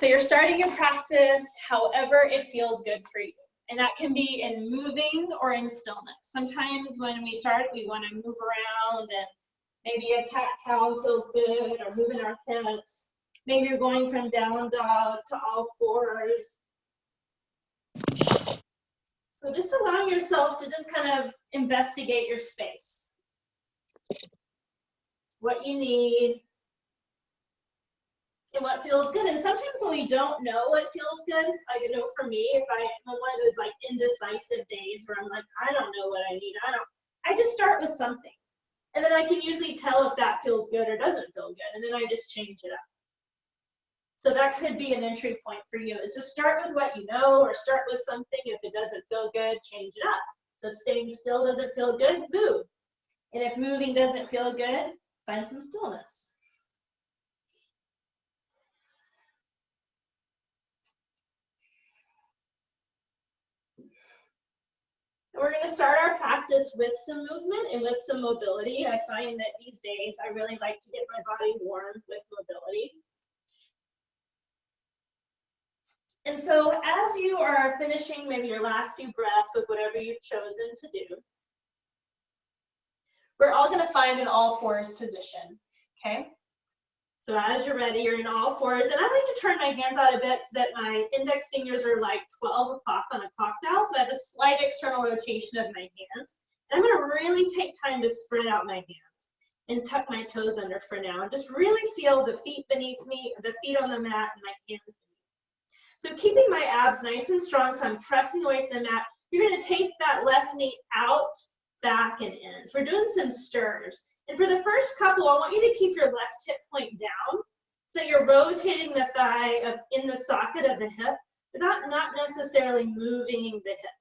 So you're starting your practice however it feels good for you. And that can be in moving or in stillness. Sometimes when we start, we want to move around, and maybe a cat-cow feels good, or moving our hips. Maybe you're going from down dog to all fours. So just allowing yourself to just kind of investigate your space. What you need, and what feels good. And sometimes when we don't know what feels good, I know for me, if I'm on one of those like indecisive days where I'm like, I don't know what I need, I just start with something. And then I can usually tell if that feels good or doesn't feel good. And then I just change it up. So that could be an entry point for you, is just start with what you know, or start with something. If it doesn't feel good, change it up. So if staying still doesn't feel good, move. And if moving doesn't feel good, find some stillness. We're going to start our practice with some movement and with some mobility. I find that these days I really like to get my body warm with mobility. And so as you are finishing maybe your last few breaths with whatever you've chosen to do, we're all going to find an all fours position, okay? So as you're ready, you're in all fours. And I like to turn my hands out a bit so that my index fingers are like 12 o'clock on a clock dial. So I have a slight external rotation of my hands. And I'm going to really take time to spread out my hands and tuck my toes under for now. And just really feel the feet beneath me, the feet on the mat, and my hands beneath. So keeping my abs nice and strong, so I'm pressing away from the mat. You're going to take that left knee out, back, and in. So we're doing some stirs. And for the first couple, I want you to keep your left hip point down, so you're rotating the thigh in the socket of the hip, but not necessarily moving the hip.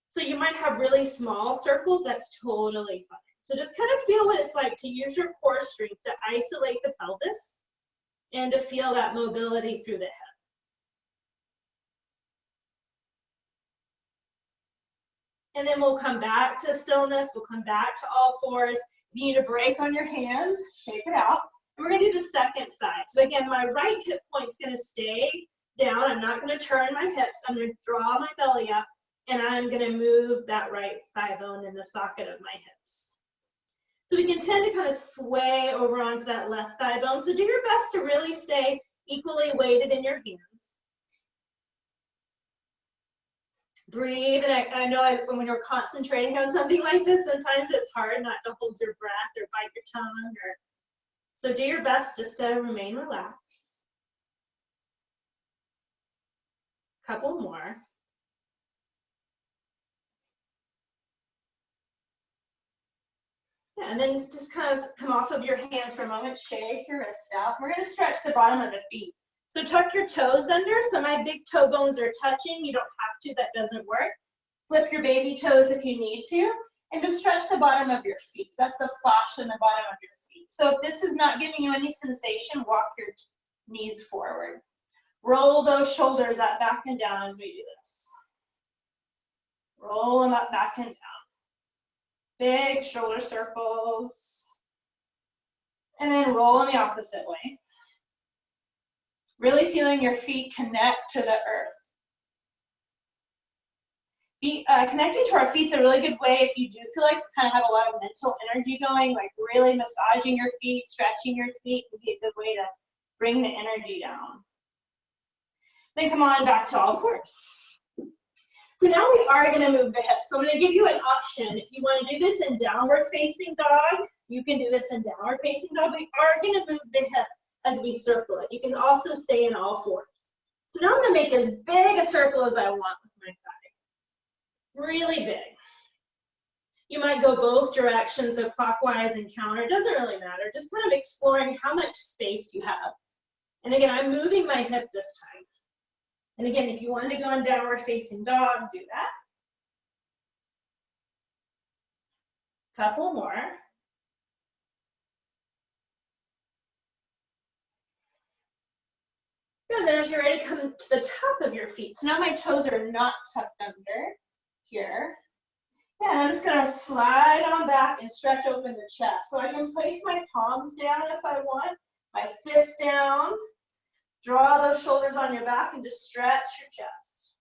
So you might have really small circles, that's totally fine. So just kind of feel what it's like to use your core strength to isolate the pelvis and to feel that mobility through the hip. And then we'll come back to stillness. We'll come back to all fours. If you need a break on your hands, shake it out. And we're going to do the second side. So again, my right hip point's going to stay down. I'm not going to turn my hips. I'm going to draw my belly up, and I'm going to move that right thigh bone in the socket of my hips. So we can tend to kind of sway over onto that left thigh bone. So do your best to really stay equally weighted in your hands. Breathe, and I know when you're concentrating on something like this, sometimes it's hard not to hold your breath or bite your tongue. So do your best just to remain relaxed. Couple more. Yeah, and then just kind of come off of your hands for a moment, shake your wrist out. We're going to stretch the bottom of the feet. So tuck your toes under, so my big toe bones are touching. You don't have to, that doesn't work. Flip your baby toes if you need to, and just stretch the bottom of your feet. So that's the fascia in the bottom of your feet. So if this is not giving you any sensation, walk your knees forward. Roll those shoulders up, back and down as we do this. Roll them up, back and down. Big shoulder circles. And then roll in the opposite way. Really feeling your feet connect to the earth. Connecting to our feet is a really good way if you do feel like you kind of have a lot of mental energy going, like really massaging your feet, stretching your feet would be a good way to bring the energy down. Then come on back to all fours. So now we are going to move the hips. So I'm going to give you an option. If you want to do this in downward facing dog, you can do this in downward facing dog. We are going to move the hip as we circle it. You can also stay in all fours. So now I'm going to make as big a circle as I want with my thigh. Really big. You might go both directions, so clockwise and counter. It doesn't really matter. Just kind of exploring how much space you have. And again, I'm moving my hip this time. And again, if you want to go in downward facing dog, do that. Couple more. Good, then as you're ready, come to the top of your feet. So now my toes are not tucked under here. Yeah, and I'm just gonna slide on back and stretch open the chest. So I can place my palms down if I want, my fists down, Draw those shoulders on your back and just stretch your chest.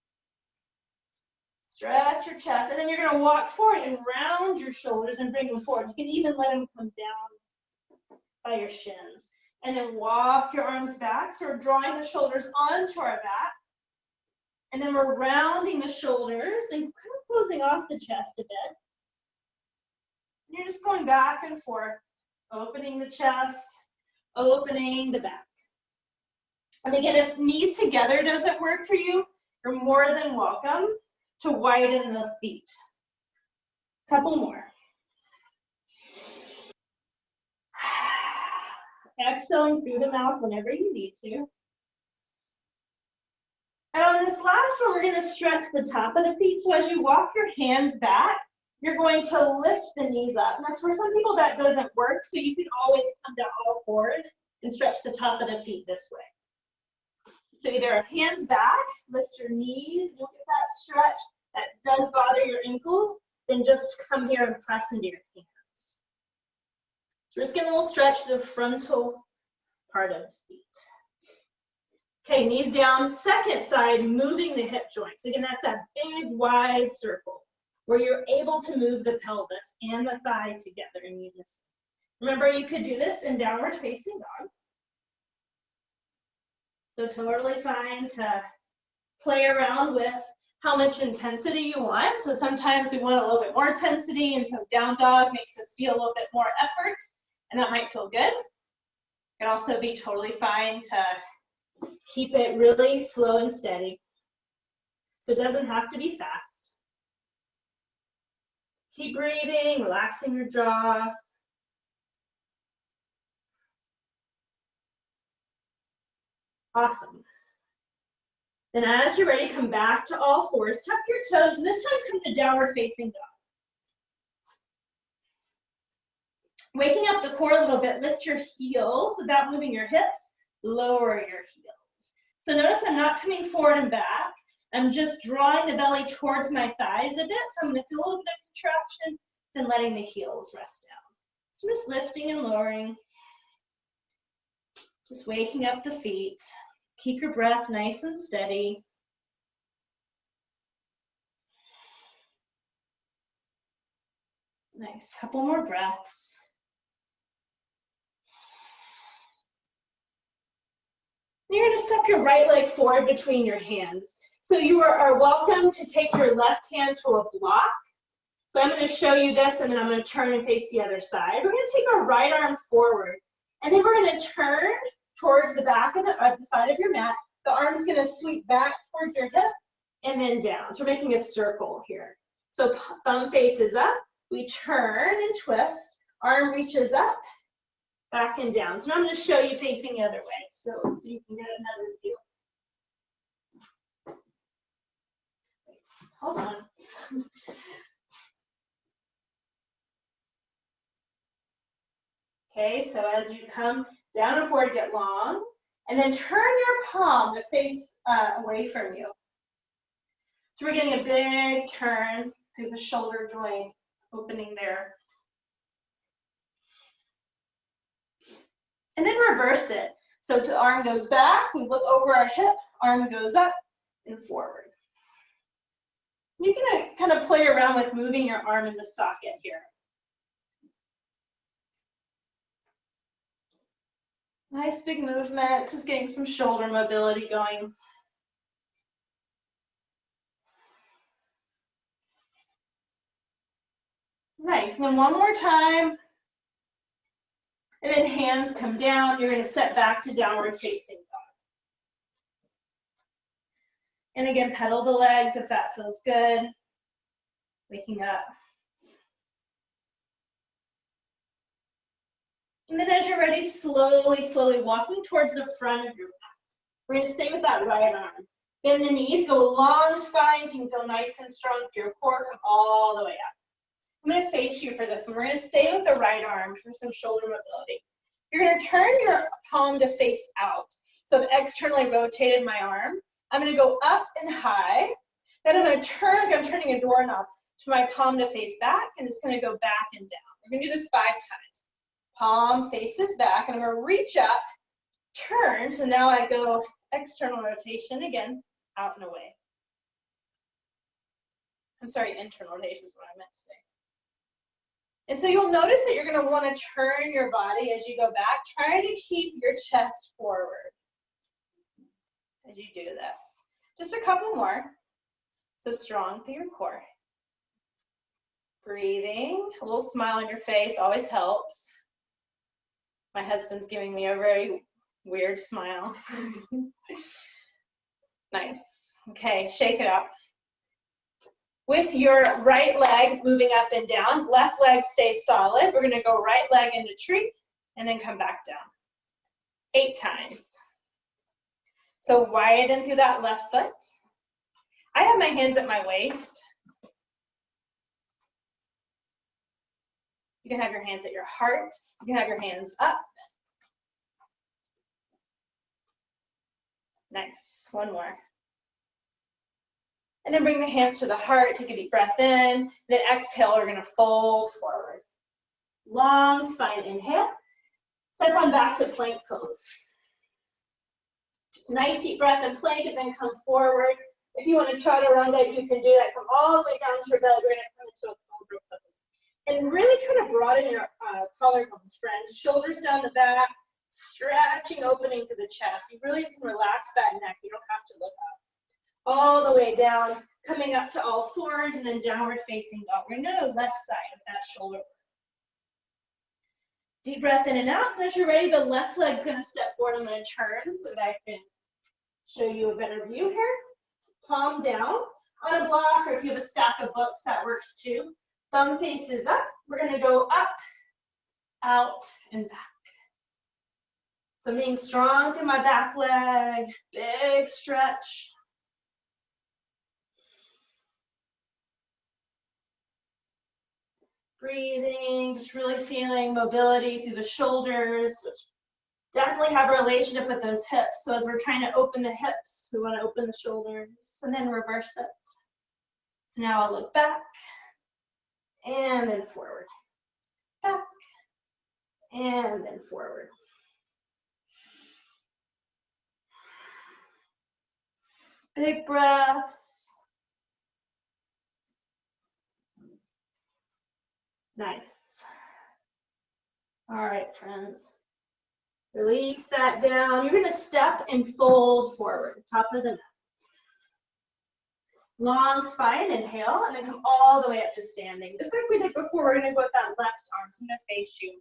Stretch your chest, and then you're gonna walk forward and round your shoulders and bring them forward. You can even let them come down by your shins. And then walk your arms back. So we're drawing the shoulders onto our back. And then we're rounding the shoulders and kind of closing off the chest a bit. And you're just going back and forth, opening the chest, opening the back. And again, if knees together doesn't work for you, you're more than welcome to widen the feet. Couple more. Exhaling through the mouth whenever you need to. And on this last one, we're going to stretch the top of the feet. So as you walk your hands back, you're going to lift the knees up. Now, for some people that doesn't work, so you can always come to all fours and stretch the top of the feet this way. So either hands back, lift your knees, you'll get that stretch that does bother your ankles, then just come here and press into your hands. So we're just getting a little stretch to the frontal part of the feet. Okay, knees down, second side, moving the hip joints. Again, that's that big wide circle where you're able to move the pelvis and the thigh together in unison. Remember, you could do this in downward facing dog. So totally fine to play around with how much intensity you want. So sometimes we want a little bit more intensity, and so down dog makes us feel a little bit more effort, and that might feel good. It can also be totally fine to keep it really slow and steady. So it doesn't have to be fast. Keep breathing, relaxing your jaw. Awesome. Then as you're ready, come back to all fours, tuck your toes, and this time come to downward facing dog. Waking up the core a little bit, lift your heels without moving your hips, lower your heels. So notice I'm not coming forward and back, I'm just drawing the belly towards my thighs a bit, so I'm gonna feel a little bit of contraction, then letting the heels rest down. So I'm just lifting and lowering, just waking up the feet. Keep your breath nice and steady. Nice, couple more breaths. You're gonna step your right leg forward between your hands. So you are welcome to take your left hand to a block. So I'm gonna show you this, and then I'm gonna turn and face the other side. We're gonna take our right arm forward, and then we're gonna turn towards the back of the side of your mat. The arm's gonna sweep back towards your hip and then down. So we're making a circle here. So thumb faces up, we turn and twist, arm reaches up, back and down. So now I'm gonna show you facing the other way, so you can get another view. Hold on. Okay, so as you come down and forward, get long, and then turn your palm to face away from you. So we're getting a big turn through the shoulder joint, opening there. And then reverse it. So the arm goes back, we look over our hip, arm goes up and forward. You're gonna kind of play around with moving your arm in the socket here. Nice big movement, just getting some shoulder mobility going. Nice, and then one more time. And then hands come down, you're gonna step back to downward facing dog. And again, pedal the legs if that feels good. Waking up. And then as you're ready, slowly walking towards the front of your mat. We're gonna stay with that right arm. Bend the knees, go long spine so you can feel nice and strong through your core, come all the way up. I'm gonna face you for this one. We're gonna stay with the right arm for some shoulder mobility. You're gonna turn your palm to face out. So I've externally rotated my arm. I'm gonna go up and high. Then I'm gonna turn, like I'm turning a doorknob, to my palm to face back, and it's gonna go back and down. We're gonna do this 5 times. Palm faces back, and I'm gonna reach up, turn, turn. So now I go external rotation again, out and away. I'm sorry, internal rotation is what I meant to say. And so you'll notice that you're going to want to turn your body as you go back. Try to keep your chest forward as you do this. Just a couple more. So strong through your core. Breathing, a little smile on your face always helps. My husband's giving me a very weird smile. Nice. Okay, shake it out. With your right leg moving up and down, left leg stays solid. We're gonna go right leg into tree and then come back down. 8 times. So widen through that left foot. I have my hands at my waist. You can have your hands at your heart. You can have your hands up. Nice, one more. And then bring the hands to the heart, take a deep breath in, then exhale, we're gonna fold forward. Long spine, inhale. Step on back to plank pose. Nice deep breath in plank and then come forward. If you want to chaturanga, you can do that. Come all the way down to your belly. We're gonna come into a cobra pose. And really try to broaden your collarbones, friends. Shoulders down the back, stretching, opening to the chest. You really can relax that neck. You don't have to look up. All the way down, coming up to all fours, and then downward facing dog. We're gonna go to the left side of that shoulder. Deep breath in and out. And as you're ready, the left leg's gonna step forward. I'm gonna turn so that I can show you a better view here. Palm down on a block, or if you have a stack of books, that works too. Thumb faces up. We're gonna go up, out, and back. So I'm being strong through my back leg, big stretch. Breathing, just really feeling mobility through the shoulders, which definitely have a relationship with those hips. So as we're trying to open the hips, we want to open the shoulders and then reverse it. So now I'll look back and then forward. Back and then forward. Big breaths. Nice. All right, friends. Release that down. You're going to step and fold forward, top of the mat. Long spine, inhale, and then come all the way up to standing. Just like we did before, we're going to go with that left arm. So I'm going to face you.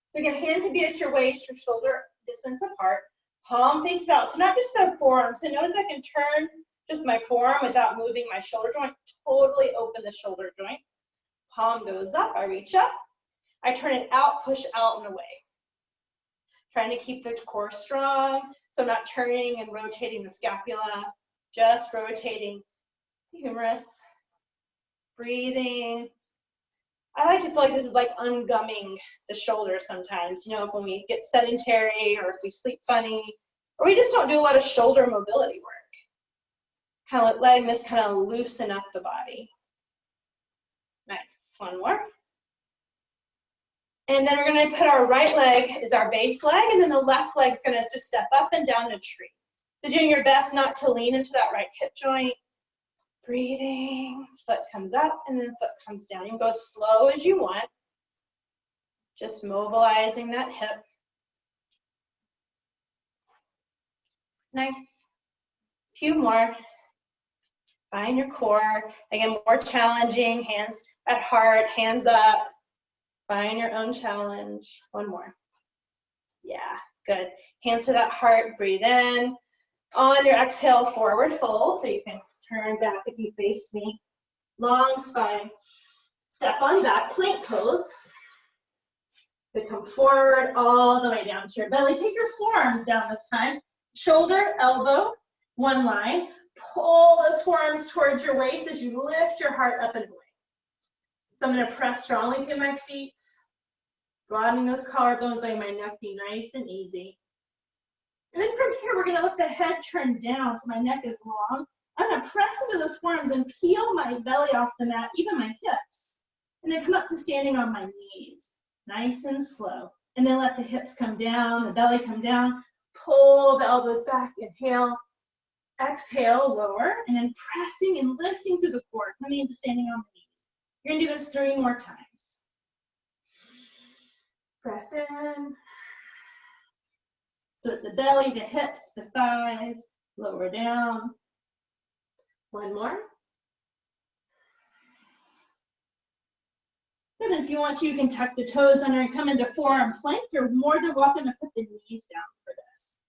So again, hand can be at your waist, your shoulder distance apart. Palm faces out. So not just the forearm. So notice I can turn just my forearm without moving my shoulder joint. Totally open the shoulder joint. Palm goes up, I reach up. I turn it out, push out and away. Trying to keep the core strong, so I'm not turning and rotating the scapula, just rotating the humerus. Breathing. I like to feel like this is like ungumming the shoulders sometimes. You know, if when we get sedentary or if we sleep funny, or we just don't do a lot of shoulder mobility work. Kind of letting this kind of loosen up the body. Nice, one more. And then we're gonna put our right leg as our base leg, and then the left leg's gonna just step up and down a tree. So doing your best not to lean into that right hip joint. Breathing, foot comes up and then foot comes down. You can go as slow as you want. Just mobilizing that hip. Nice. Few more. Find your core. Again, more challenging. Hands at heart, hands up. Find your own challenge. One more. Yeah, good. Hands to that heart. Breathe in. On your exhale, forward fold. So you can turn back if you face me. Long spine. Step on back, plank pose. Then come forward all the way down to your belly. Take your forearms down this time. Shoulder, elbow, one line. Pull those forearms towards your waist as you lift your heart up and away. So I'm going to press strongly through my feet, broadening those collarbones, letting my neck be nice and easy. And then from here, we're going to let the head turn down so my neck is long. I'm going to press into those forearms and peel my belly off the mat, even my hips. And then come up to standing on my knees, nice and slow. And then let the hips come down, the belly come down. pull the elbows back, inhale, exhale, lower, and then pressing and lifting through the core, coming into standing on the knees. You're gonna do this 3 more times. Breath in. So it's the belly, the hips, the thighs, lower down. 1 more. Good, and if you want to, you can tuck the toes under and come into forearm plank. You're more than welcome to put the knees down for this.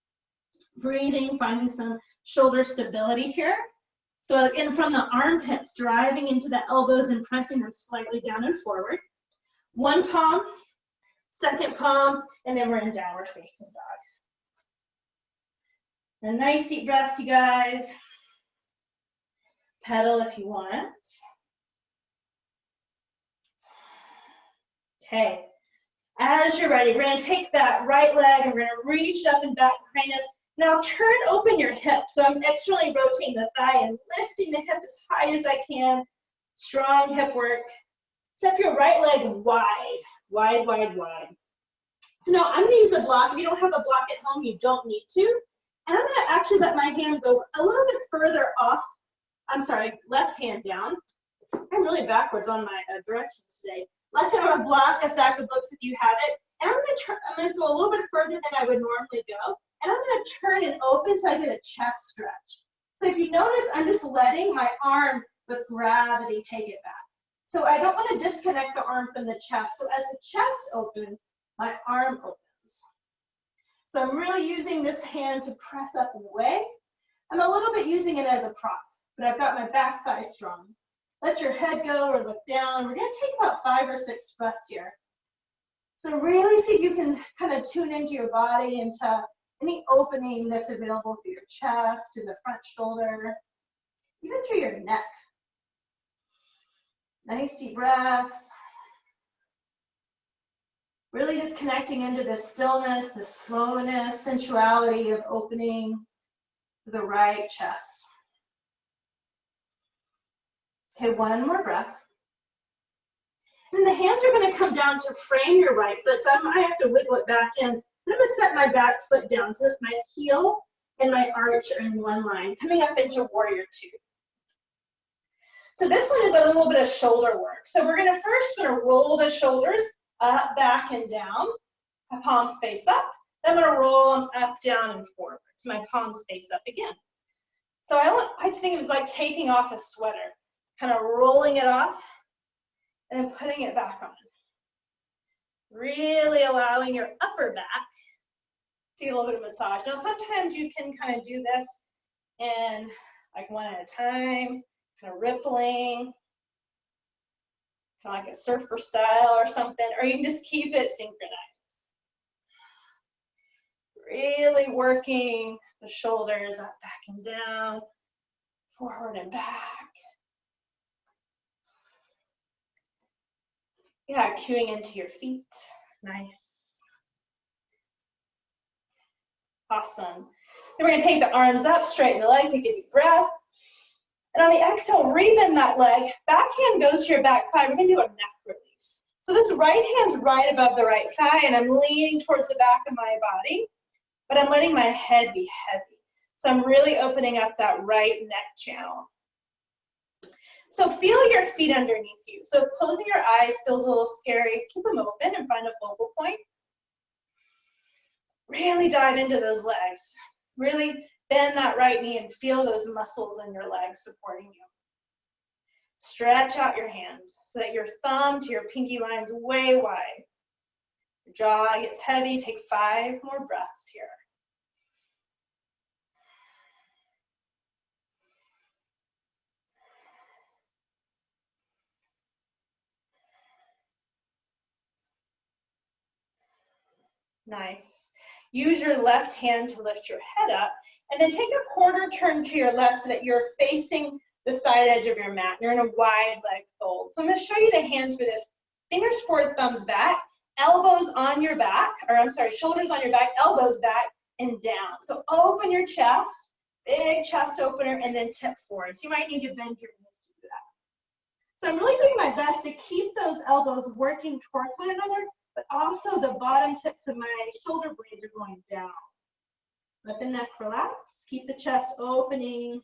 Breathing, finding some shoulder stability here. So again, from the armpits, driving into the elbows and pressing them slightly down and forward. 1 palm, 2nd palm, and then we're in downward facing dog. And nice deep breaths, you guys. Pedal if you want. Okay, as you're ready, we're gonna take that right leg and we're gonna reach up and back behind us. Now turn open your hip. So I'm externally rotating the thigh and lifting the hip as high as I can. Strong hip work. Step your right leg wide, wide, wide, wide. So now I'm gonna use a block. If you don't have a block at home, you don't need to. And I'm gonna actually let my hand go a little bit further off. I'm sorry, left hand down. I'm really backwards on my directions today. Left hand on a block, a stack of books if you have it. And I'm gonna go a little bit further than I would normally go. And I'm gonna turn and open so I get a chest stretch. So if you notice, I'm just letting my arm with gravity take it back. So I don't wanna disconnect the arm from the chest. So as the chest opens, my arm opens. So I'm really using this hand to press up and away. I'm a little bit using it as a prop, but I've got my back thigh strong. Let your head go or look down. We're gonna take about 5 or 6 breaths here. So really see if you can kind of tune into your body, into any opening that's available through your chest, through the front shoulder, even through your neck. Nice deep breaths. Really just connecting into the stillness, the slowness, sensuality of opening the right chest. Okay, 1 more breath. And the hands are going to come down to frame your right foot. So I might have to wiggle it back in. I'm going to set my back foot down so that my heel and my arch are in one line, coming up into warrior 2. So this one is a little bit of shoulder work. So we're going to first roll the shoulders up, back, and down. My palms face up. Then I'm going to roll them up, down, and forward. So my palms face up again. So I think it was like taking off a sweater, kind of rolling it off and then putting it back on. Really allowing your upper back to get a little bit of massage. Now sometimes you can kind of do this in like one at a time, kind of rippling, kind of like a surfer style or something, or you can just keep it synchronized. Really working the shoulders up, back and down, forward and back. Yeah, cueing into your feet. Nice. Awesome. Then we're going to take the arms up, straighten the leg, take a deep breath. And on the exhale, rebend that leg. Back hand goes to your back thigh. We're going to do a neck release. So this right hand's right above the right thigh, and I'm leaning towards the back of my body, but I'm letting my head be heavy. So I'm really opening up that right neck channel. So feel your feet underneath you. So if closing your eyes feels a little scary, keep them open and find a focal point. Really dive into those legs. Really bend that right knee and feel those muscles in your legs supporting you. Stretch out your hands so that your thumb to your pinky line's way wide. Your jaw gets heavy. Take 5 more breaths here. Nice. Use your left hand to lift your head up, and then take a quarter turn to your left so that you're facing the side edge of your mat. You're in a wide leg fold. So I'm going to show you the hands for this. Fingers forward, thumbs back, elbows on your back, or I'm sorry, shoulders on your back, elbows back and down. So open your chest, big chest opener, and then tip forward. So you might need to bend your knees to do that. So I'm really doing my best to keep those elbows working towards one another, but also the bottom tips of my shoulder blades are going down. Let the neck relax. Keep the chest opening.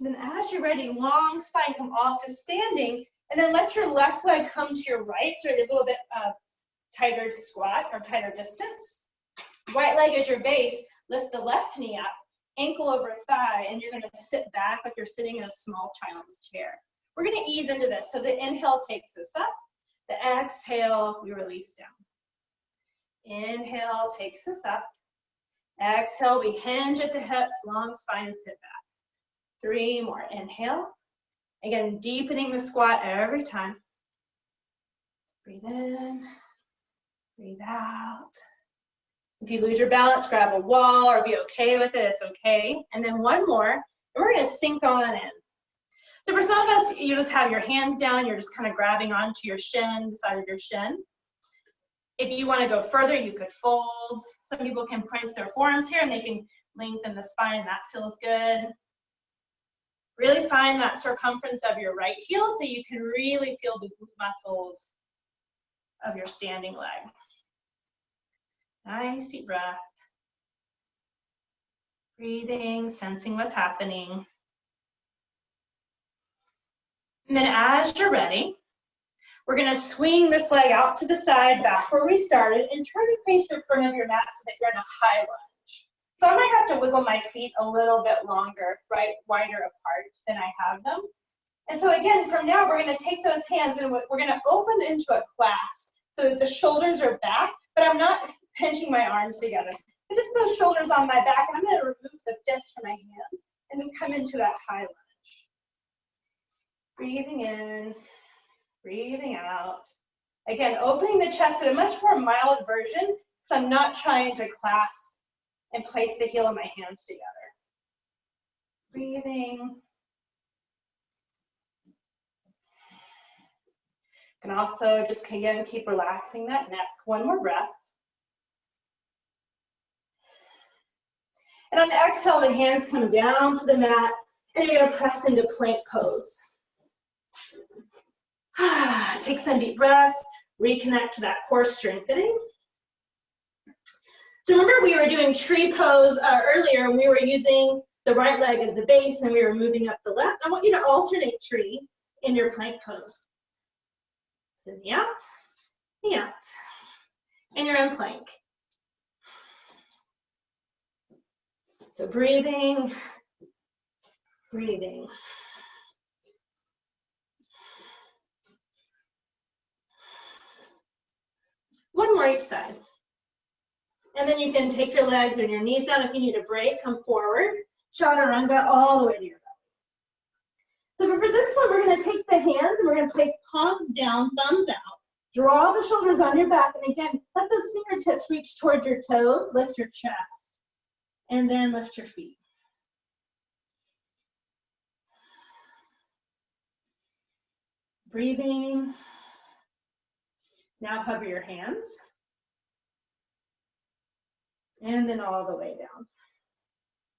Then as you're ready, long spine, come off to standing, and then let your left leg come to your right, so you're a little bit tighter squat or tighter distance. Right leg is your base. Lift the left knee up, ankle over thigh, and you're gonna sit back like you're sitting in a small child's chair. We're gonna ease into this. So the inhale takes us up, the exhale, we release down. Inhale takes us up, exhale, we hinge at the hips, long spine, sit back. 3 more, inhale. Again, deepening the squat every time. Breathe in, breathe out. If you lose your balance, grab a wall or be okay with it, it's okay. And then 1 more, and we're gonna sink on in. So for some of us, you just have your hands down, you're just kind of grabbing onto your shin, the side of your shin. If you wanna go further, you could fold. Some people can place their forearms here and they can lengthen the spine, that feels good. Really find that circumference of your right heel so you can really feel the glute muscles of your standing leg. Nice deep breath. Breathing, sensing what's happening. And then as you're ready, we're gonna swing this leg out to the side, back where we started, and try to face the front of your mat so that you're in a high lunge. So I might have to wiggle my feet a little bit longer, right, wider apart than I have them. And so again, from now, we're gonna take those hands and we're gonna open into a clasp so that the shoulders are back, but I'm not pinching my arms together. But just those shoulders on my back, and I'm gonna remove the fist from my hands and just come into that high lunge. Breathing in, breathing out. Again, opening the chest in a much more mild version, because I'm not trying to clasp and place the heel of my hands together. Breathing. And also just again, keep relaxing that neck. 1 more breath. And on the exhale, the hands come down to the mat, and you're gonna press into plank pose. Take some deep breaths, reconnect to that core strengthening. So remember we were doing tree pose earlier, and we were using the right leg as the base, and then we were moving up the left. I want you to alternate tree in your plank pose. So the out, and you're in plank. So breathing, breathing. One more each side. And then you can take your legs and your knees down. If you need a break, come forward. Chaturanga all the way to your belly. So for this one, we're going to take the hands and we're going to place palms down, thumbs out. Draw the shoulders on your back. And again, let those fingertips reach towards your toes. Lift your chest. And then lift your feet. Breathing. Now hover your hands. And then all the way down.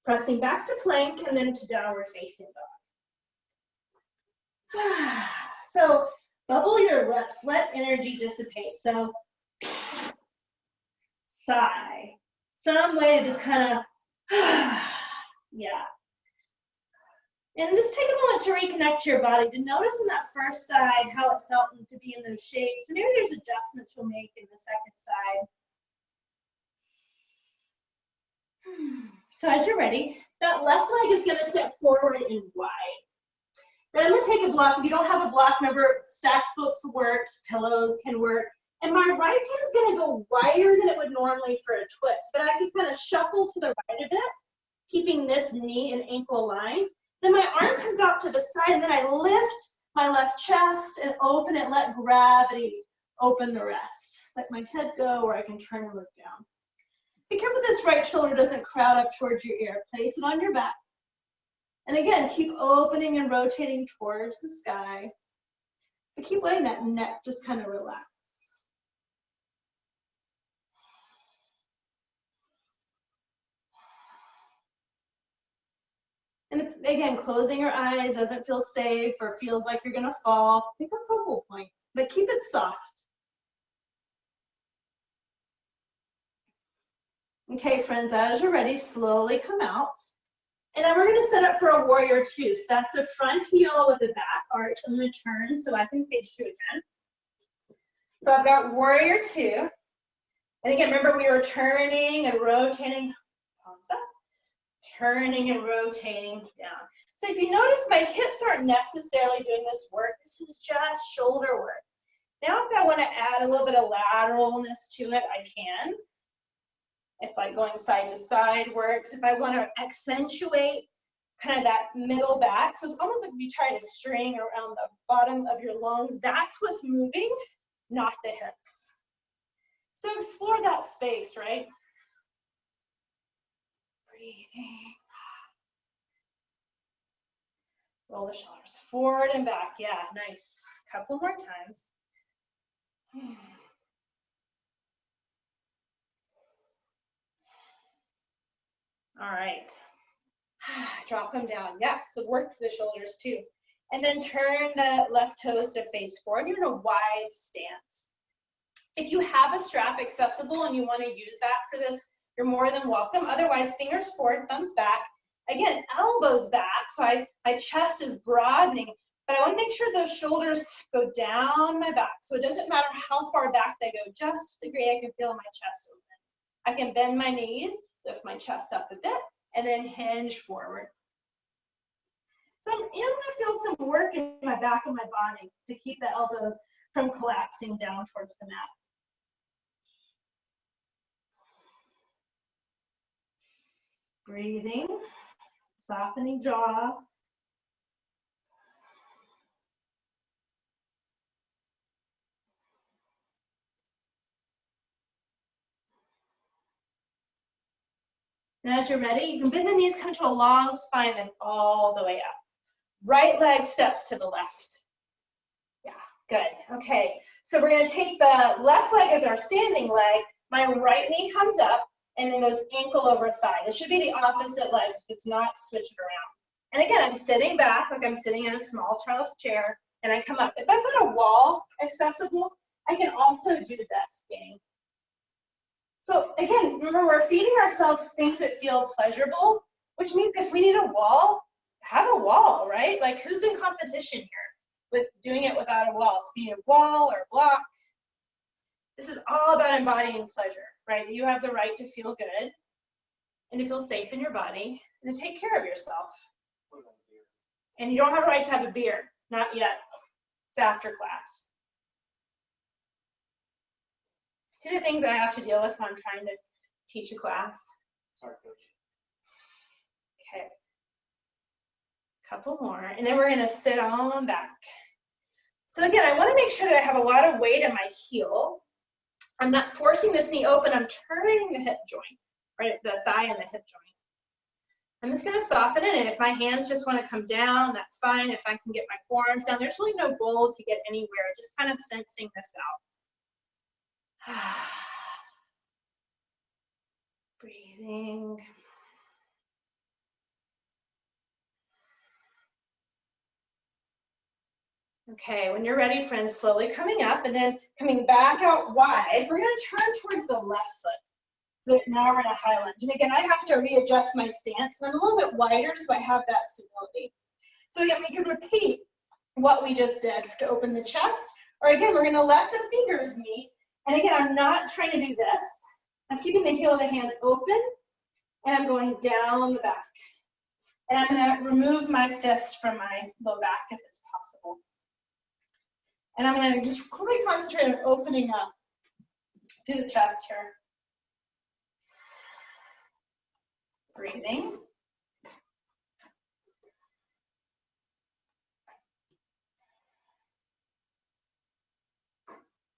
Pressing back to plank and then to downward facing dog. So bubble your lips, let energy dissipate. So sigh. Some way to just kind of, yeah. And just take a moment to reconnect to your body, to notice in that first side how it felt to be in those shapes. And maybe there's adjustments you'll make in the second side. So as you're ready, that left leg is gonna step forward and wide. Then I'm gonna take a block. If you don't have a block, remember stacked books works, pillows can work. And my right hand's gonna go wider than it would normally for a twist, but I can kind of shuffle to the right a bit, keeping this knee and ankle aligned. Then my arm comes out to the side, and then I lift my left chest and open it, let gravity open the rest. Let my head go, or I can turn and look down. Be careful this right shoulder doesn't crowd up towards your ear. Place it on your back. And again, keep opening and rotating towards the sky. But keep letting that neck just kind of relax. And if, again, closing your eyes doesn't feel safe or feels like you're gonna fall, pick a focal point, but keep it soft. Okay, friends, as you're ready, slowly come out. And then we're gonna set up for a warrior two. So that's the front heel with the back arch. I'm gonna turn so I can face you again. So I've got warrior two. And again, remember we were turning and rotating, palms up, turning and rotating down. So if you notice, my hips aren't necessarily doing this work. This is just shoulder work. Now if I wanna add a little bit of lateralness to it, I can. If like going side to side works, if I want to accentuate kind of that middle back, so it's almost like if you try to string around the bottom of your lungs, that's what's moving, not the hips. So explore that space, right? Breathing. Roll the shoulders forward and back. Yeah, nice. Couple more times. All right, drop them down. Yeah, so work for the shoulders too. And then turn the left toes to face forward. You're in a wide stance. If you have a strap accessible and you want to use that for this, you're more than welcome. Otherwise, fingers forward, thumbs back. Again, elbows back, so my chest is broadening, but I want to make sure those shoulders go down my back. So it doesn't matter how far back they go, just the degree I can feel my chest open. I can bend my knees, lift my chest up a bit, and then hinge forward. So I'm gonna feel some work in my back of my body to keep the elbows from collapsing down towards the mat. Breathing, softening jaw. And as you're ready, you can bend the knees, come to a long spine, and all the way up. Right leg steps to the left. Yeah, good. Okay, so we're going to take the left leg as our standing leg. My right knee comes up, and then goes ankle over thigh. This should be the opposite legs. If it's not, switch it around. And again, I'm sitting back like I'm sitting in a small child's chair, and I come up. If I've got a wall accessible, I can also do this, gang. So again, remember, we're feeding ourselves things that feel pleasurable, which means if we need a wall, have a wall, right? Like, who's in competition here with doing it without a wall? So you need a wall or a block. This is all about embodying pleasure, right? You have the right to feel good and to feel safe in your body and to take care of yourself. And you don't have a right to have a beer, not yet. It's after class. See the things I have to deal with when I'm trying to teach a class? Sorry, Coach. Okay. Couple more, and then we're gonna sit on back. So again, I wanna make sure that I have a lot of weight in my heel. I'm not forcing this knee open, I'm turning the hip joint, right? The thigh and the hip joint. I'm just gonna soften it, and if my hands just wanna come down, that's fine. If I can get my forearms down, there's really no goal to get anywhere, just kind of sensing this out. Breathing. Okay, when you're ready, friends, slowly coming up and then coming back out wide, we're gonna turn towards the left foot. So now we're in a high lunge. And again, I have to readjust my stance, and I'm a little bit wider so I have that stability. So again, we can repeat what we just did to open the chest, or again, we're gonna let the fingers meet. And again, I'm not trying to do this. I'm keeping the heel of the hands open, and I'm going down the back. And I'm gonna remove my fist from my low back if it's possible. And I'm gonna just really concentrate on opening up through the chest here. Breathing.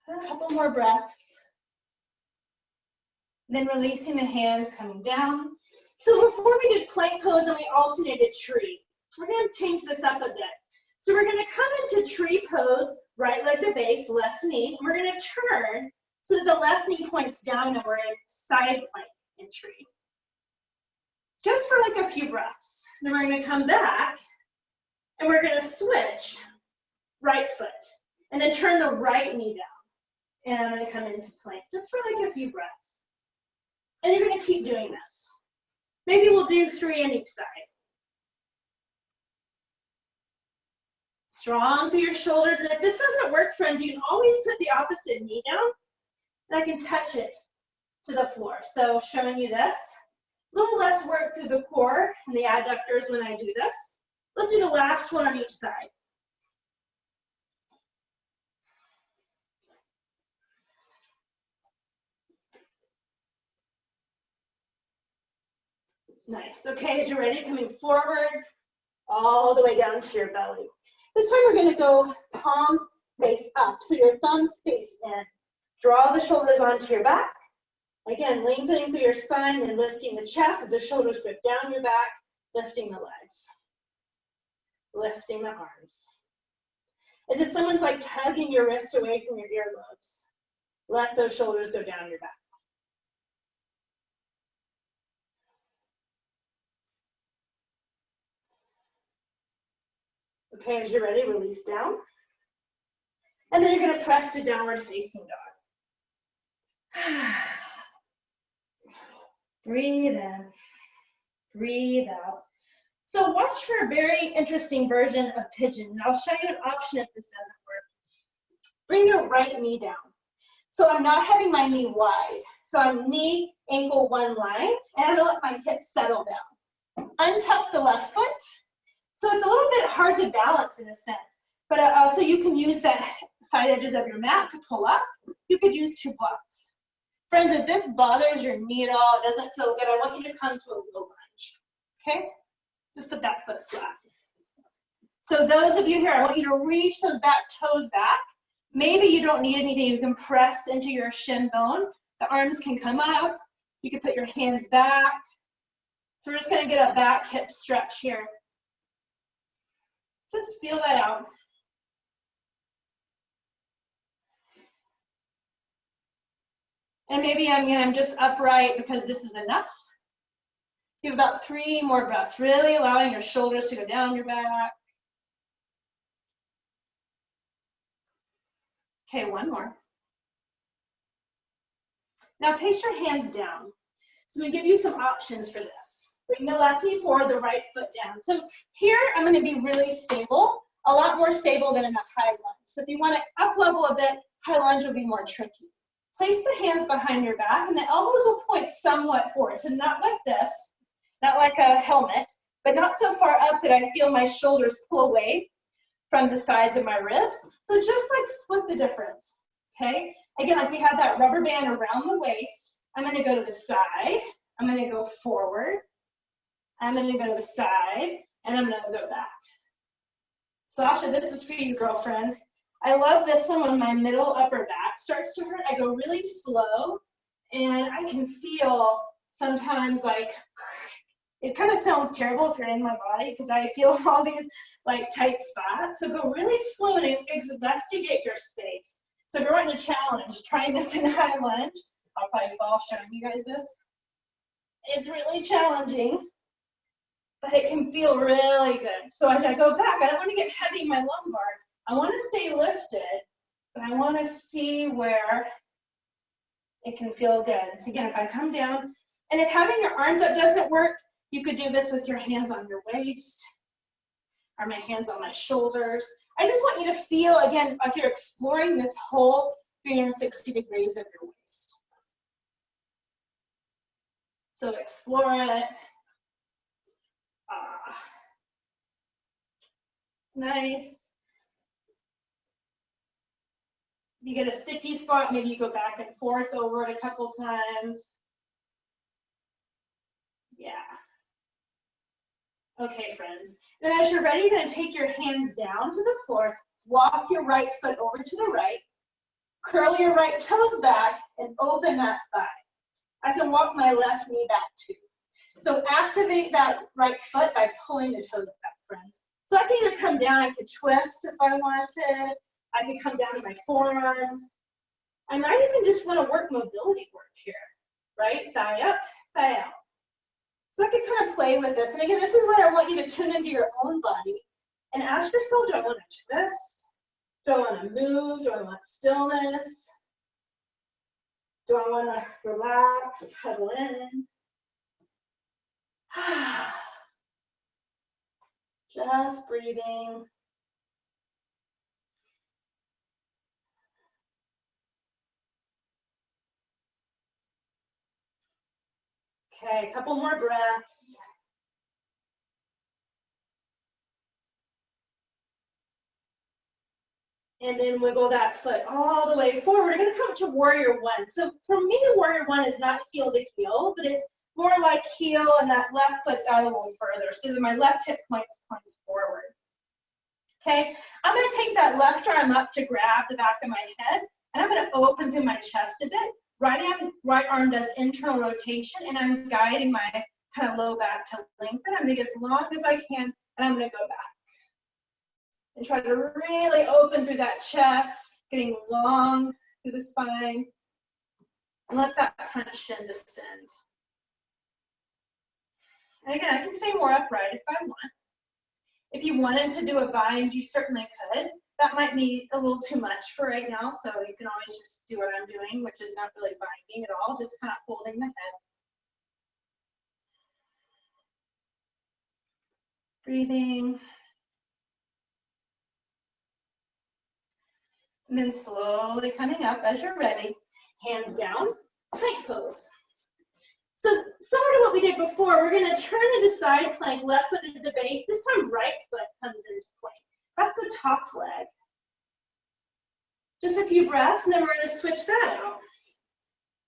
A couple more breaths. Then releasing the hands, coming down. So before we did plank pose and we alternated tree, we're gonna change this up a bit. So we're gonna come into tree pose, right leg to base, left knee, and we're gonna turn so that the left knee points down and we're in side plank in tree. just for like a few breaths. Then we're gonna come back and we're gonna switch right foot and then turn the right knee down. And I'm gonna come into plank just for like a few breaths. And you're gonna keep doing this. Maybe we'll do 3 on each side. Strong through your shoulders. And if this doesn't work, friends, you can always put the opposite knee down and I can touch it to the floor. So showing you this. A little less work through the core and the adductors when I do this. Let's do the last one on each side. Nice. Okay, as you're ready, coming forward, all the way down to your belly. This time we're gonna go palms face up, so your thumbs face in. Draw the shoulders onto your back. Again, lengthening through your spine and lifting the chest as the shoulders drip down your back, lifting the legs, lifting the arms. As if someone's like tugging your wrist away from your earlobes. Let those shoulders go down your back. Okay, as you're ready, release down. And then you're gonna press to downward facing dog. Breathe in, breathe out. So watch for a very interesting version of pigeon. And I'll show you an option if this doesn't work. Bring your right knee down. So I'm not having my knee wide. So I'm knee, ankle, one line, and I'm gonna let my hips settle down. Untuck the left foot. So it's a little bit hard to balance in a sense, but also you can use that side edges of your mat to pull up. You could use 2 blocks. Friends, if this bothers your knee at all, it doesn't feel good, I want you to come to a low lunge, okay? Just put that foot flat. So those of you here, I want you to reach those back toes back. Maybe you don't need anything. You can press into your shin bone. The arms can come up. You can put your hands back. So we're just gonna get a back hip stretch here. Just feel that out. And maybe I'm just upright because this is enough. You have about 3 more breaths, really allowing your shoulders to go down your back. Okay, 1 more. Now place your hands down. So I'm gonna give you some options for this. Bring the left knee forward, the right foot down. So here I'm gonna be really stable, a lot more stable than in a high lunge. So if you wanna up level a bit, high lunge will be more tricky. Place the hands behind your back and the elbows will point somewhat forward. So not like this, not like a helmet, but not so far up that I feel my shoulders pull away from the sides of my ribs. So just like split the difference, okay? Again, like we have that rubber band around the waist. I'm gonna go to the side, I'm gonna go forward, I'm gonna go to the side, and I'm gonna go back. Sasha, this is for you, girlfriend. I love this one when my middle upper back starts to hurt. I go really slow, and I can feel sometimes like, it kind of sounds terrible if you're in my body because I feel all these like tight spots. So go really slow and investigate your space. So if you're wanting a challenge, trying this in high lunge, I'll probably fall showing you guys this. It's really challenging, but it can feel really good. So as I go back, I don't want to get heavy in my lumbar. I want to stay lifted, but I want to see where it can feel good. So again, if I come down, and if having your arms up doesn't work, you could do this with your hands on your waist, or my hands on my shoulders. I just want you to feel, again, like you're exploring this whole 360 degrees of your waist. So explore it. Nice. You get a sticky spot, maybe you go back and forth over it a couple times. Yeah. Okay, friends. Then as you're ready, you're going to take your hands down to the floor, walk your right foot over to the right, curl your right toes back, and open that thigh. I can walk my left knee back too. So activate that right foot by pulling the toes back, friends. So I can either come down, I could twist if I wanted, I could come down to my forearms. I might even just want to work mobility work here, right? Thigh up, thigh out. So I could kind of play with this. And again, this is where I want you to tune into your own body and ask yourself, do I want to twist? Do I want to move? Do I want stillness? Do I want to relax, huddle in? Just breathing. Okay, a couple more breaths. And then wiggle that foot all the way forward. We're gonna come to warrior one. So for me, warrior one is not heel to heel, but it's more like heel and that left foot's out a little further. So that my left hip points forward. Okay, I'm gonna take that left arm up to grab the back of my head, and I'm gonna open through my chest a bit. Right arm does internal rotation, and I'm guiding my kind of low back to lengthen. I'm gonna get as long as I can, and I'm gonna go back. And try to really open through that chest, getting long through the spine. And let that front shin descend. And again, I can stay more upright if I want. If you wanted to do a bind, you certainly could. That might be a little too much for right now, so you can always just do what I'm doing, which is not really binding at all, just kind of holding the head. Breathing. And then slowly coming up as you're ready. Hands down, plank pose. So similar to what we did before, we're going to turn into side plank. Left foot is the base. This time right foot comes into plank. That's the top leg. Just a few breaths, and then we're going to switch that out.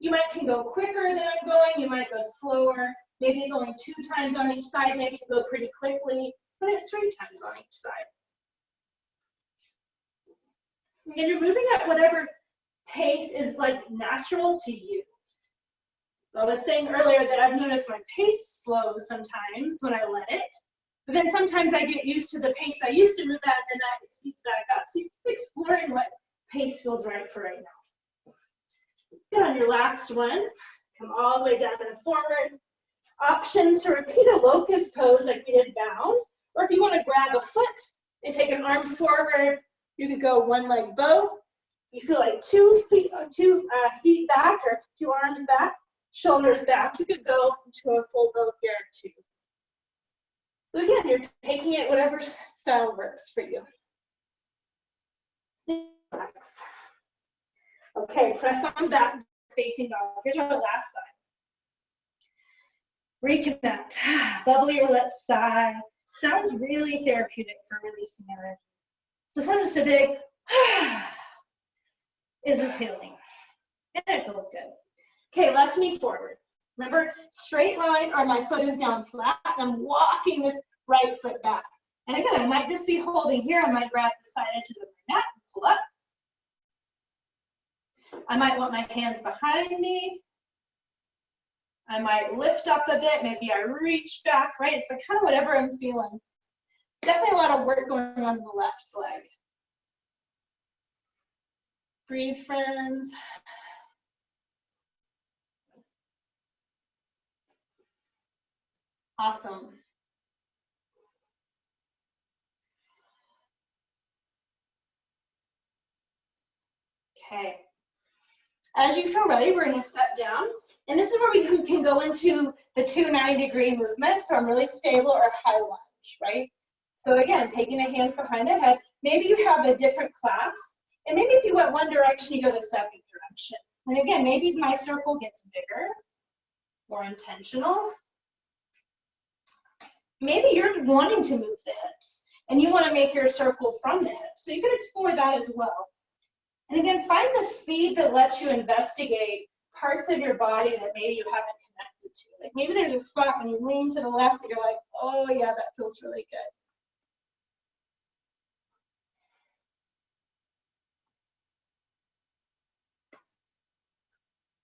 You can go quicker than I'm going. You might go slower. Maybe it's only 2 times on each side. Maybe you go pretty quickly, but it's 3 times on each side. And you're moving at whatever pace is like natural to you. So I was saying earlier that I've noticed my pace slows sometimes when I let it, but then sometimes I get used to the pace I used to move at, and then it speeds back up. So you keep exploring what pace feels right for right now. Good on your last one. Come all the way down and forward. Options to repeat a locust pose like we did bound, or if you want to grab a foot and take an arm forward, you could go one leg bow. You feel like 2 feet back or 2 arms back, shoulders back. You could go into a full bow here too. So again, you're taking it whatever style works for you. Relax. Okay, press on back, facing dog. Here's our last side. Reconnect. Bubble your lips, sigh. Sounds really therapeutic for releasing energy. So sometimes a big is just healing. And it feels good. Okay, left knee forward. Remember, straight line or my foot is down flat. I'm walking this right foot back. And again, I might just be holding here. I might grab the side edges of my mat and pull up. I might want my hands behind me. I might lift up a bit. Maybe I reach back, right? It's like kind of whatever I'm feeling. Definitely a lot of work going on the left leg. Breathe, friends. Awesome. Okay. As you feel ready, we're going to step down. And this is where we can go into the 290-degree movement. So I'm really stable or high lunge, right? So again, taking the hands behind the head. Maybe you have a different class. And maybe if you went one direction, you go the second direction. And again, maybe my circle gets bigger, more intentional. Maybe you're wanting to move the hips and you want to make your circle from the hips. So you can explore that as well. And again, find the speed that lets you investigate parts of your body that maybe you haven't connected to. Like maybe there's a spot when you lean to the left and you're like, oh yeah, that feels really good.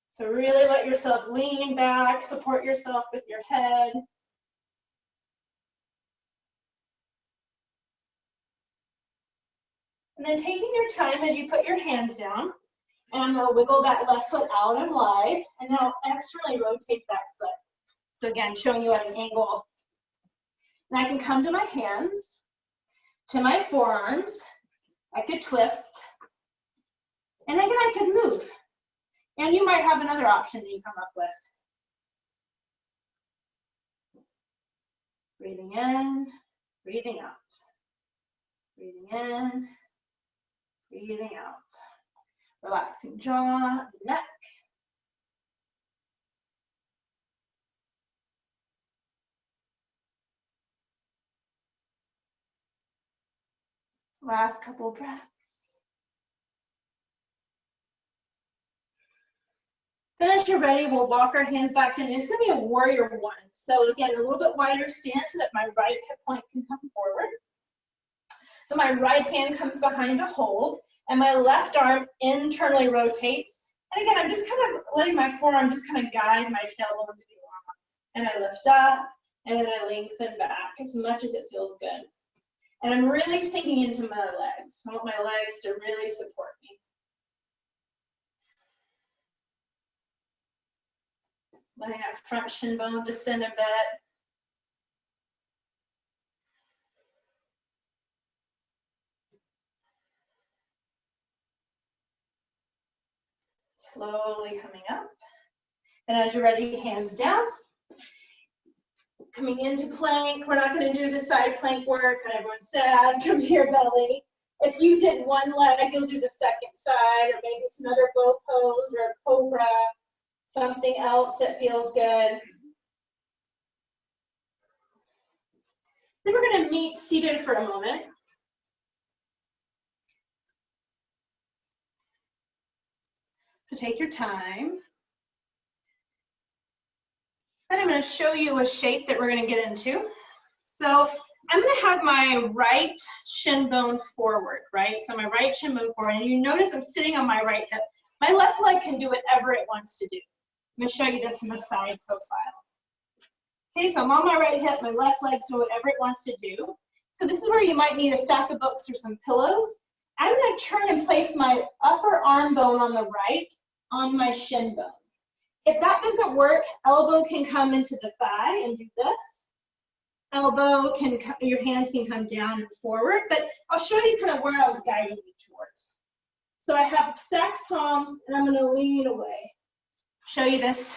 So really let yourself lean back, support yourself with your head. And then taking your time as you put your hands down, and I'm going to wiggle that left foot out and wide, and then I'll externally rotate that foot. So again, showing you at an angle. And I can come to my hands, to my forearms. I could twist. And again, I could move. And you might have another option that you come up with. Breathing in, breathing out. Breathing in, breathing out. Relaxing jaw, neck. Last couple breaths. Then as you're ready, we'll walk our hands back in. It's gonna be a warrior one. So again, a little bit wider stance so that my right hip point can come forward. So my right hand comes behind to hold, and my left arm internally rotates. And again, I'm just kind of letting my forearm just kind of guide my tailbone to the wall. And I lift up, and then I lengthen back as much as it feels good. And I'm really sinking into my legs. I want my legs to really support me. Letting that front shin bone descend a bit. Slowly coming up. And as you're ready, hands down. Coming into plank. We're not going to do the side plank work. Everyone's sad. Come to your belly. If you did one leg, you'll do the second side, or maybe it's another boat pose or a cobra, something else that feels good. Then we're going to meet seated for a moment. So take your time. And I'm going to show you a shape that we're going to get into. So I'm going to have my right shin bone forward, right? So my right shin bone forward. And you notice I'm sitting on my right hip. My left leg can do whatever it wants to do. I'm going to show you this from a side profile. Okay, so I'm on my right hip. My left leg's doing whatever it wants to do. So this is where you might need a stack of books or some pillows. I'm going to turn and place my upper arm bone on the right on my shin bone. If that doesn't work, elbow can come into the thigh and do this. Elbow can, your hands can come down and forward, but I'll show you kind of where I was guiding you towards. So I have stacked palms and I'm gonna lean away. Show you this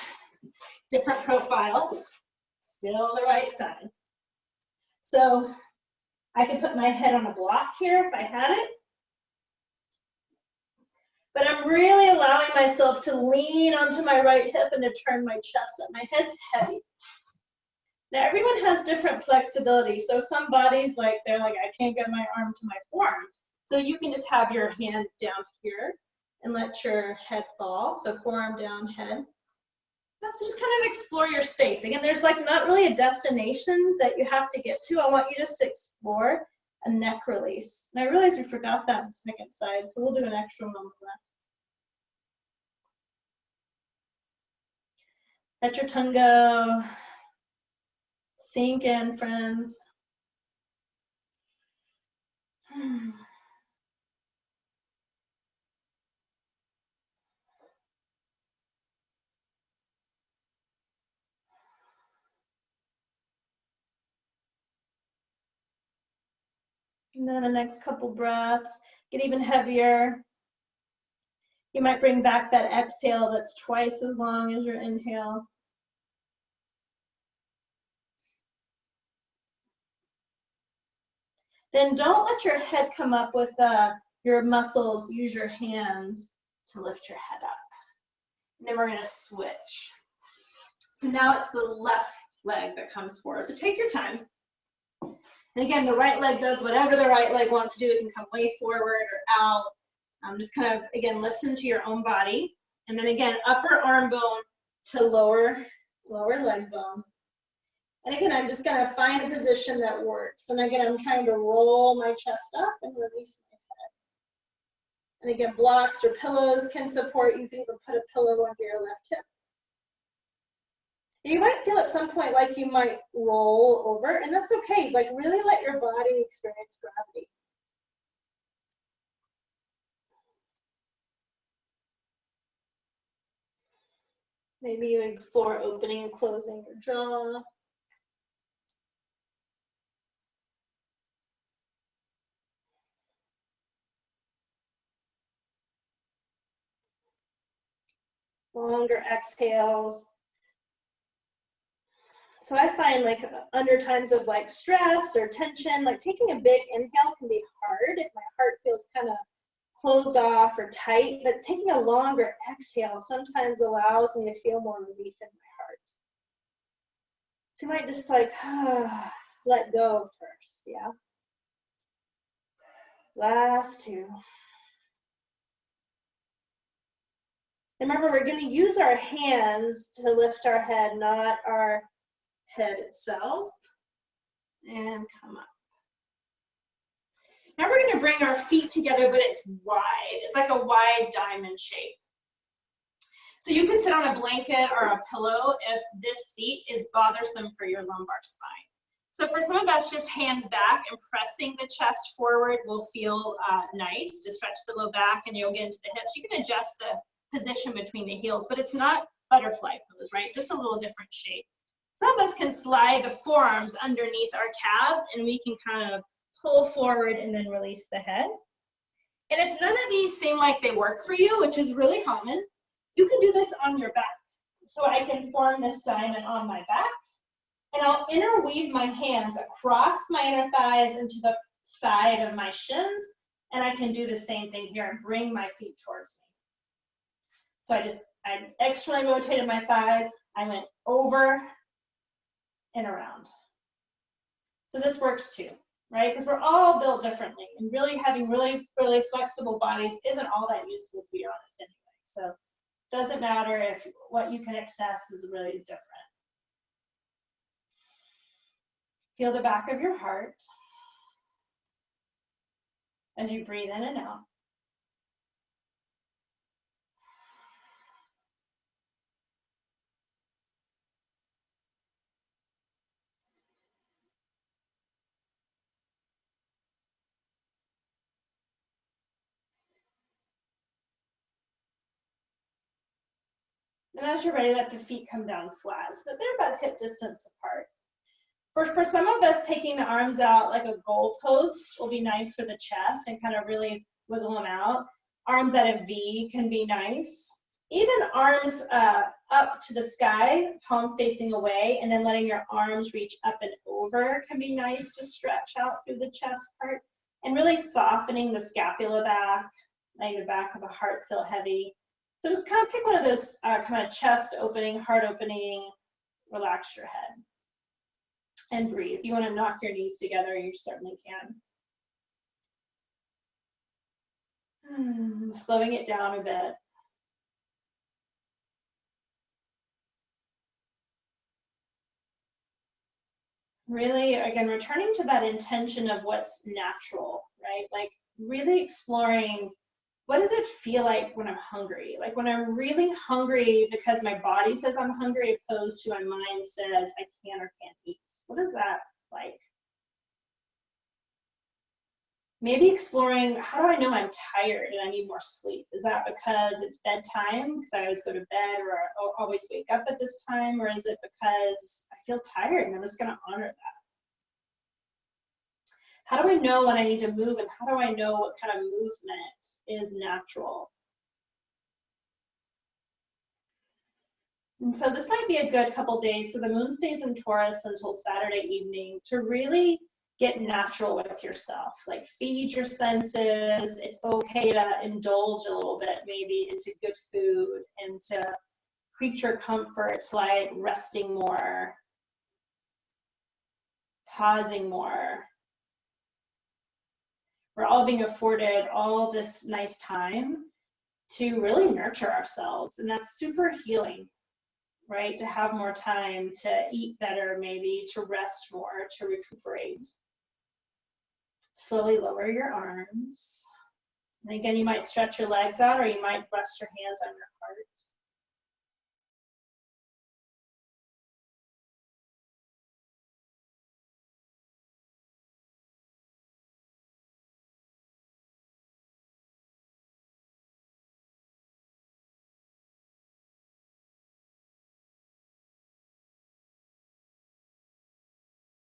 different profile, still the right side. So I could put my head on a block here if I had it, but I'm really allowing myself to lean onto my right hip and to turn my chest up. My head's heavy. Now everyone has different flexibility. So some bodies, they're like, I can't get my arm to my forearm. So you can just have your hand down here and let your head fall. So forearm down, head. So just kind of explore your space. Again, there's not really a destination that you have to get to. I want you just to explore a neck release. And I realize we forgot that on the second side, so we'll do an extra moment left. Let your tongue go. Sink in, friends. And then the next couple breaths, get even heavier. You might bring back that exhale that's twice as long as your inhale. Then don't let your head come up with your muscles. Use your hands to lift your head up. And then we're going to switch. So now it's the left leg that comes forward. So take your time. And again, the right leg does whatever the right leg wants to do. It can come way forward or out. Just kind of, again, listen to your own body. And then again, upper arm bone to lower leg bone. And again, I'm just going to find a position that works. And again, I'm trying to roll my chest up and release my head. And again, blocks or pillows can support. You can even put a pillow under your left hip. You might feel at some point like you might roll over, and that's okay. Really let your body experience gravity. Maybe you explore opening and closing your jaw. Longer exhales. So I find like under times of like stress or tension, like taking a big inhale can be hard if my heart feels kind of closed off or tight, but taking a longer exhale sometimes allows me to feel more relief in my heart. So you might just like let go first, yeah? Last two. Remember, we're going to use our hands to lift our head, not our head itself. And come up. Now we're going to bring our feet together, but it's wide. It's like a wide diamond shape. So you can sit on a blanket or a pillow if this seat is bothersome for your lumbar spine. So for some of us, just hands back and pressing the chest forward will feel nice to stretch the low back, and you'll get into the hips. You can adjust the position between the heels, but it's not butterfly pose, right? Just a little different shape. Some of us can slide the forearms underneath our calves, and we can kind of pull forward and then release the head. And if none of these seem like they work for you, which is really common, you can do this on your back. So I can form this diamond on my back, and I'll interweave my hands across my inner thighs into the side of my shins, and I can do the same thing here and bring my feet towards me. So I externally rotated my thighs, I went over and around. So this works too, right? Because we're all built differently, and really having really flexible bodies isn't all that useful, to be honest, anyway. So it doesn't matter if what you can access is really different. Feel the back of your heart as you breathe in and out. And as you're ready, let the feet come down flat, so that they're about hip distance apart. For some of us, taking the arms out like a goalpost will be nice for the chest and kind of really wiggle them out. Arms at a V can be nice. Even arms up to the sky, palms facing away, and then letting your arms reach up and over can be nice to stretch out through the chest part. And really softening the scapula back, letting the back of the heart feel heavy. So just kind of pick one of those kind of chest opening, heart opening, relax your head. And breathe. If you want to knock your knees together, you certainly can. Slowing it down a bit. Really, again, returning to that intention of what's natural, right? Like really exploring, what does it feel like when I'm hungry? Like when I'm really hungry because my body says I'm hungry, opposed to my mind says I can or can't eat. What is that like? Maybe exploring, how do I know I'm tired and I need more sleep? Is that because it's bedtime, because I always go to bed, or I always wake up at this time? Or is it because I feel tired and I'm just gonna honor that? How do I know when I need to move, and how do I know what kind of movement is natural? And so this might be a good couple days, so the moon stays in Taurus until Saturday evening, to really get natural with yourself. Like feed your senses. It's okay to indulge a little bit, maybe into good food, into creature comforts like resting more, pausing more. We're all being afforded all this nice time to really nurture ourselves, and that's super healing, right? To have more time to eat better, maybe to rest more, to recuperate. Slowly lower your arms. And again, you might stretch your legs out, or you might rest your hands on your heart.